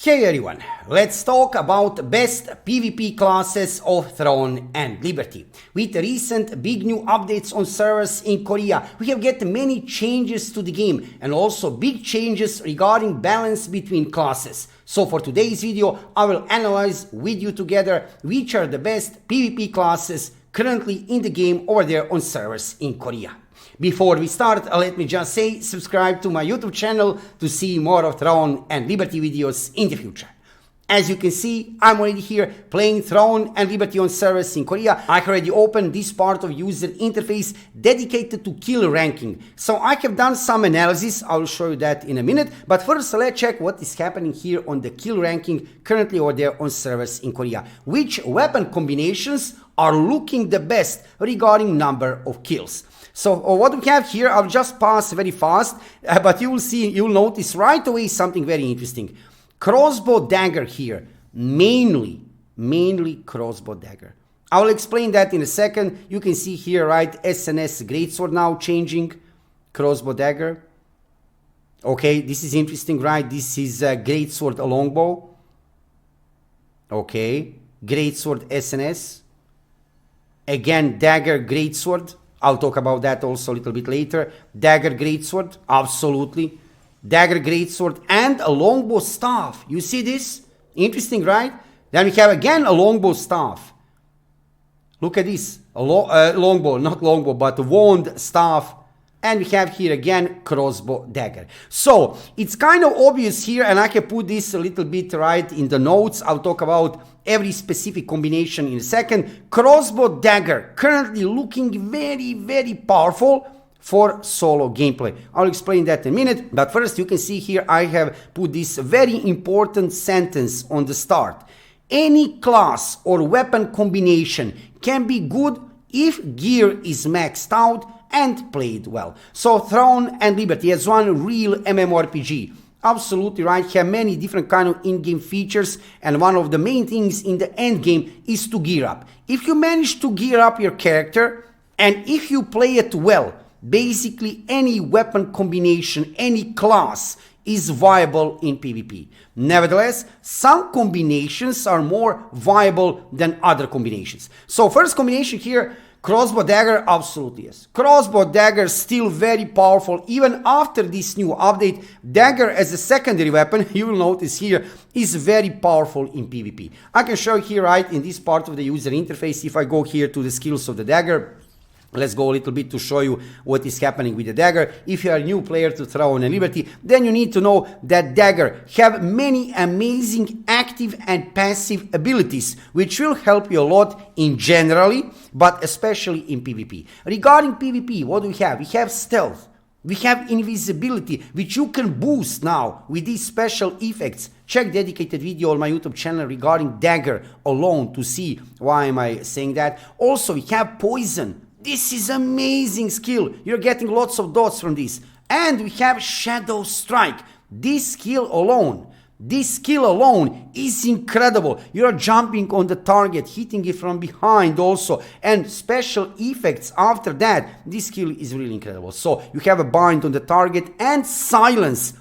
Hey everyone, let's talk about best PvP classes of Throne and Liberty. With recent big new updates on servers in Korea, we have get many changes to the game and also big changes regarding balance between classes. So for today's video, I will analyze with you together which are the best PvP classes currently in the game over there on servers in Korea. Before we start, let me just say, subscribe to my YouTube channel to see more of Throne and Liberty videos in the future. As you can see, I'm already here playing Throne and Liberty on servers in Korea. I already opened this part of user interface dedicated to kill ranking. So I have done some analysis, I'll show you that in a minute. But first, let's check what is happening here on the kill ranking currently over there on servers in Korea. Which weapon combinations are looking the best regarding number of kills. So what we have here, I'll just pass very fast, but you will see, you'll notice right away something very interesting. Crossbow dagger here, mainly crossbow dagger. I will explain that in a second. You can see here, right, SNS greatsword now changing, crossbow dagger. Okay, this is interesting, right? This is greatsword longbow. Okay, greatsword SNS. Again, dagger greatsword. I'll talk about that also a little bit later. Dagger greatsword, absolutely. Dagger greatsword and a longbow staff. You see this? Interesting, right? Then we have again a longbow staff. Look at this. A longbow, not longbow, but a wand staff. And we have here again crossbow dagger. So it's kind of obvious here, and I can put this a little bit right in the notes. I'll talk about every specific combination in a second. Crossbow dagger currently looking very powerful for solo gameplay. I'll explain that in a minute, but first you can see here I have put this very important sentence on the start. Any class or weapon combination can be good if gear is maxed out and played well. So Throne and Liberty as one real MMORPG. Absolutely right, have many different kind of in-game features, and one of the main things in the end game is to gear up. If you manage to gear up your character and if you play it well, basically any weapon combination, any class is viable in PvP. Nevertheless, some combinations are more viable than other combinations. So first combination here, crossbow dagger, absolutely yes. Crossbow dagger still very powerful even after this new update. Dagger as a secondary weapon, you will notice here, is very powerful in PvP. I can show you here right in this part of the user interface. If I go here to the skills of the dagger, let's go a little bit to show you what is happening with the dagger. If you are a new player to Throne and Liberty, then you need to know that dagger have many amazing active and passive abilities, which will help you a lot in generally, but especially in PvP. Regarding PvP, what do we have? We have stealth. We have invisibility, which you can boost now with these special effects. Check dedicated video on my YouTube channel regarding dagger alone to see why am I saying that. Also, we have poison. This is amazing skill. You're getting lots of dots from this. And we have Shadow Strike. This skill alone is incredible. You're jumping on the target, hitting it from behind also, and special effects after that. This skill is really incredible. So you have a bind on the target and silence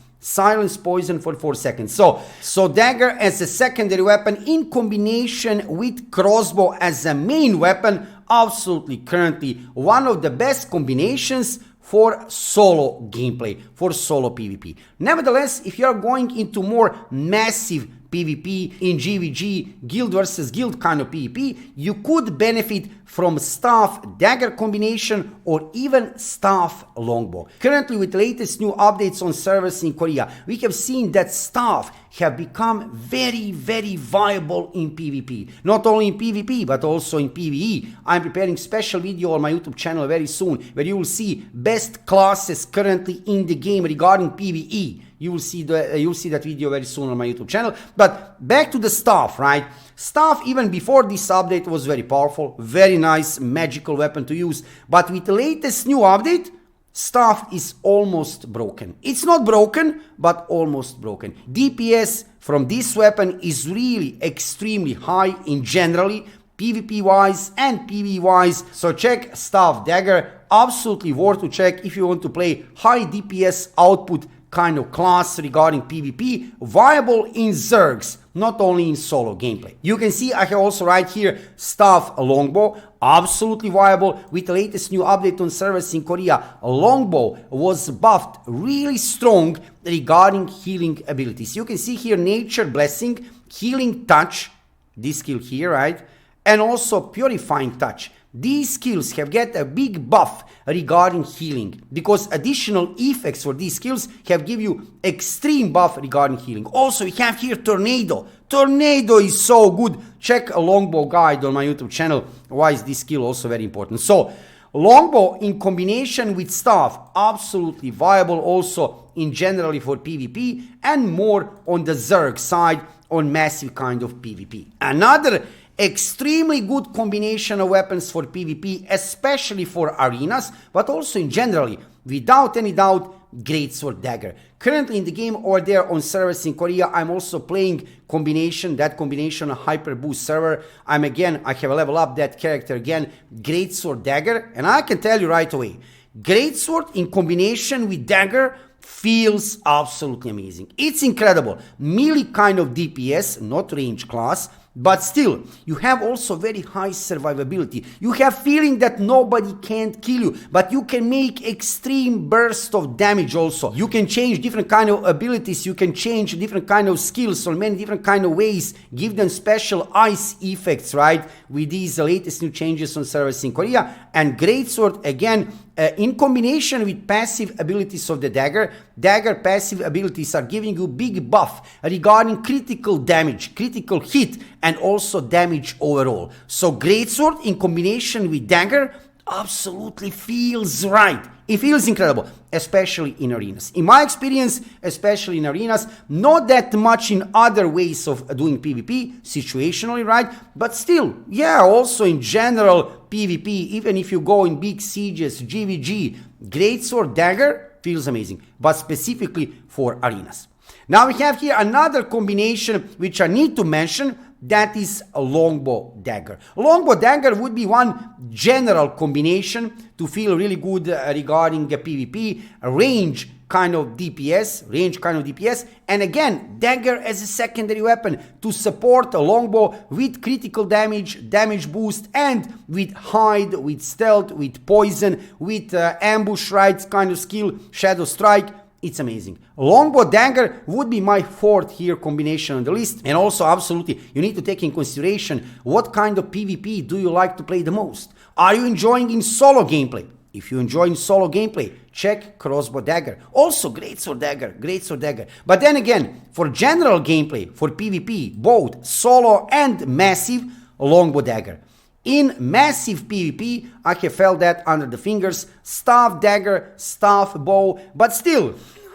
poison for 4 seconds. So dagger as a secondary weapon in combination with crossbow as a main weapon, absolutely currently one of the best combinations for solo gameplay, for solo PvP. Nevertheless, if you are going into more massive PvP in GVG, guild versus guild kind of PvP, you could benefit from staff dagger combination or even staff longbow. Currently, with the latest new updates on servers in Korea, we have seen that staff have become very viable in PvP. Not only in PvP, but also in PvE. I'm preparing special video on my YouTube channel very soon, where you will see best classes currently in the game regarding PvE. You will see that video very soon on my YouTube channel. But back to the staff, right? Staff, even before this update, was very powerful, very nice magical weapon to use. But with the latest new update, staff is almost broken. It's not broken, but almost broken. DPS from this weapon is really extremely high in generally, PvP wise and PvE wise. So check staff dagger, absolutely worth to check if you want to play high DPS output kind of class regarding PvP, viable in Zergs, not only in solo gameplay. You can see I have also right here staff Longbow, absolutely viable. With the latest new update on servers in Korea, Longbow was buffed really strong regarding healing abilities. You can see here Nature Blessing, Healing Touch, this skill here, right? And also Purifying Touch. These skills have get a big buff regarding healing, because additional effects for these skills have give you extreme buff regarding healing. Also, we have here Tornado. Tornado is so good. Check a Longbow guide on my YouTube channel. Why is this skill also very important? So, Longbow in combination with staff, absolutely viable also in generally for PvP, and more on the Zerg side on massive kind of PvP. Another extremely good combination of weapons for PvP, especially for arenas, but also in generally, without any doubt, Greatsword Dagger. Currently in the game over there on servers in Korea, I'm also playing that combination Hyper Boost server. I have leveled up that character again, Greatsword Dagger, and I can tell you right away, Greatsword in combination with Dagger feels absolutely amazing. It's incredible. Melee kind of DPS, not range class, but still, you have also very high survivability. You have feeling that nobody can't kill you, but you can make extreme burst of damage also. You can change different kind of abilities, you can change different kind of skills on many different kind of ways, give them special ice effects, right? With these latest new changes on servers in Korea. And Greatsword, again, in combination with passive abilities of the Dagger passive abilities are giving you big buff regarding critical damage, critical hit, and also damage overall. So Greatsword in combination with Dagger absolutely feels right. It feels incredible, especially in arenas. In my experience, especially in arenas, not that much in other ways of doing PvP, situationally, right? But still, yeah, also in general PvP, even if you go in big sieges, GVG, Greatsword Dagger feels amazing, but specifically for arenas. Now we have here another combination which I need to mention, that is a Longbow Dagger. Longbow Dagger would be one general combination to feel really good regarding PvP, range kind of DPS, and again, Dagger as a secondary weapon to support a Longbow with critical damage, damage boost, and with hide, with stealth, with poison, with ambush, right, kind of skill, Shadow Strike. It's amazing. Longbow Dagger would be my fourth here combination on the list. And also, absolutely, you need to take in consideration what kind of PvP do you like to play the most. Are you enjoying in solo gameplay? If you enjoy in solo gameplay, check Crossbow Dagger. Also, Greatsword Dagger. But then again, for general gameplay, for PvP, both solo and massive, Longbow Dagger. In massive PvP, I have felt that under the fingers, staff Dagger, staff Bow, but still,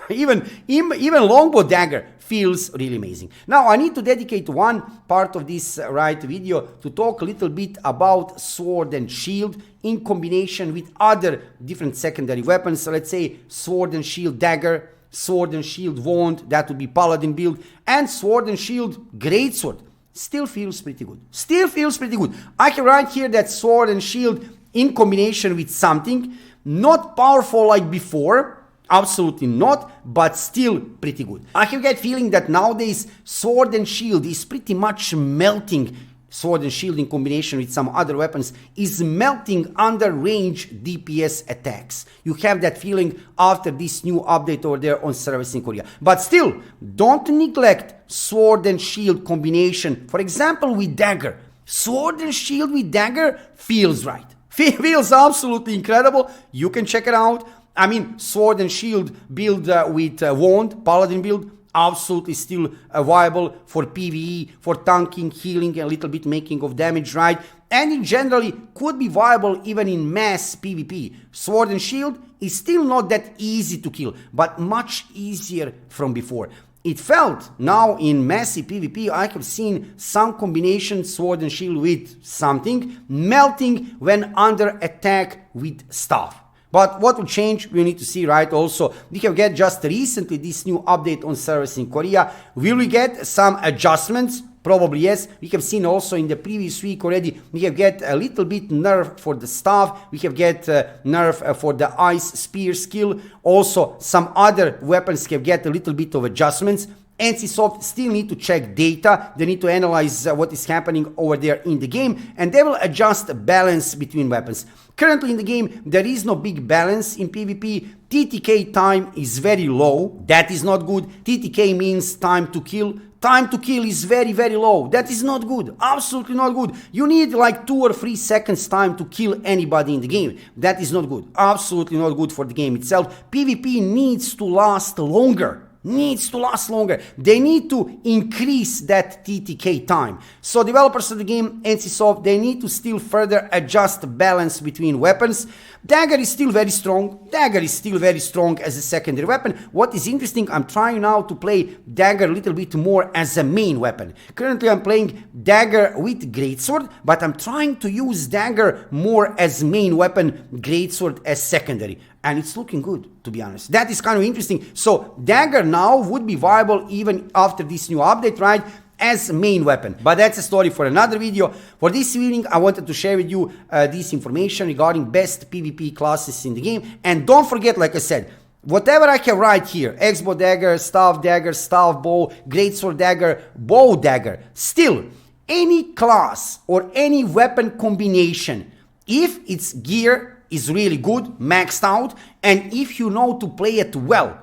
even Longbow Dagger feels really amazing. Now, I need to dedicate one part of this video to talk a little bit about Sword and Shield in combination with other different secondary weapons. So let's say Sword and Shield Dagger, Sword and Shield Wand, that would be Paladin build, and Sword and Shield Greatsword. Still feels pretty good. I can write here that Sword and Shield in combination with something not powerful like before, absolutely not, but still pretty good. I can get feeling that nowadays Sword and Shield is pretty much melting. Sword and Shield in combination with some other weapons is melting under range DPS attacks. You have that feeling after this new update over there on servers in Korea. But still, don't neglect Sword and Shield combination. For example, with Dagger. Sword and Shield with Dagger feels right. Feels absolutely incredible. You can check it out. I mean, Sword and Shield build with Wand, Paladin build, absolutely still viable for PvE, for tanking, healing, and a little bit making of damage, right? And in generally could be viable even in mass PvP. Sword and Shield is still not that easy to kill, but much easier from before. It felt now in massive PvP, I have seen some combination Sword and Shield with something melting when under attack with staff. But what will change, we need to see, right? Also, we have get just recently this new update on servers in Korea. Will we get some adjustments? Probably yes. We have seen also in the previous week already, we have get a little bit nerf for the staff. We have get nerf for the ice spear skill. Also, some other weapons have get a little bit of adjustments. NCSoft still need to check data, they need to analyze what is happening over there in the game, and they will adjust the balance between weapons. Currently in the game, there is no big balance in PvP. TTK time is very low, that is not good. TTK means time to kill. Time to kill is very, very low. That is not good. Absolutely not good. You need like 2 or 3 seconds time to kill anybody in the game. That is not good. Absolutely not good for the game itself. PvP needs to last longer. They need to increase that TTK time. So developers of the game, NCSoft, they need to still further adjust the balance between weapons. Dagger is still very strong. Dagger is still very strong as a secondary weapon. What is interesting, I'm trying now to play Dagger a little bit more as a main weapon. Currently I'm playing Dagger with Greatsword, but I'm trying to use Dagger more as main weapon, Greatsword as secondary. And it's looking good, to be honest. That is kind of interesting. So Dagger now would be viable even after this new update, right? As main weapon. But that's a story for another video. For this evening, I wanted to share with you this information regarding best PvP classes in the game. And don't forget, like I said, whatever I have right here, X-bow dagger, staff bow, greatsword dagger, bow dagger, still, any class or any weapon combination, if its gear is really good, maxed out, and if you know to play it well,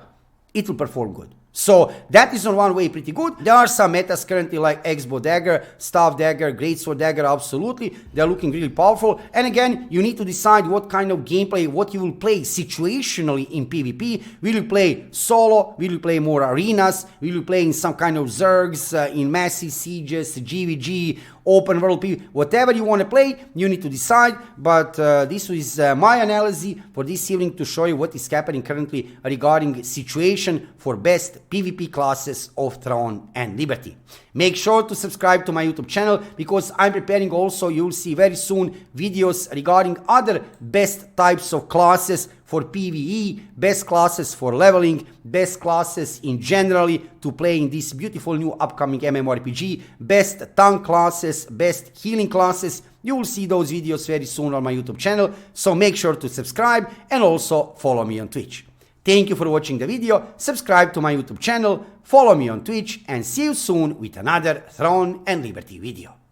it will perform good. So that is on one way pretty good. There are some metas currently like X-bow dagger, staff dagger, greatsword dagger, absolutely. They're looking really powerful. And again, you need to decide what kind of gameplay, what you will play situationally in PvP. Will you play solo? Will you play more arenas? Will you play in some kind of zergs, in massive sieges, GVG, open world PvP? Whatever you want to play, you need to decide. But this is my analysis for this evening to show you what is happening currently regarding situation for best PvP classes of Throne and Liberty. Make sure to subscribe to my YouTube channel because I'm preparing also, you'll see very soon, videos regarding other best types of classes for PvE, best classes for leveling, best classes in generally to play in this beautiful new upcoming MMORPG, best tank classes, best healing classes. You will see those videos very soon on my YouTube channel, so make sure to subscribe and also follow me on Twitch. Thank you for watching the video, subscribe to my YouTube channel, follow me on Twitch, and see you soon with another Throne and Liberty video.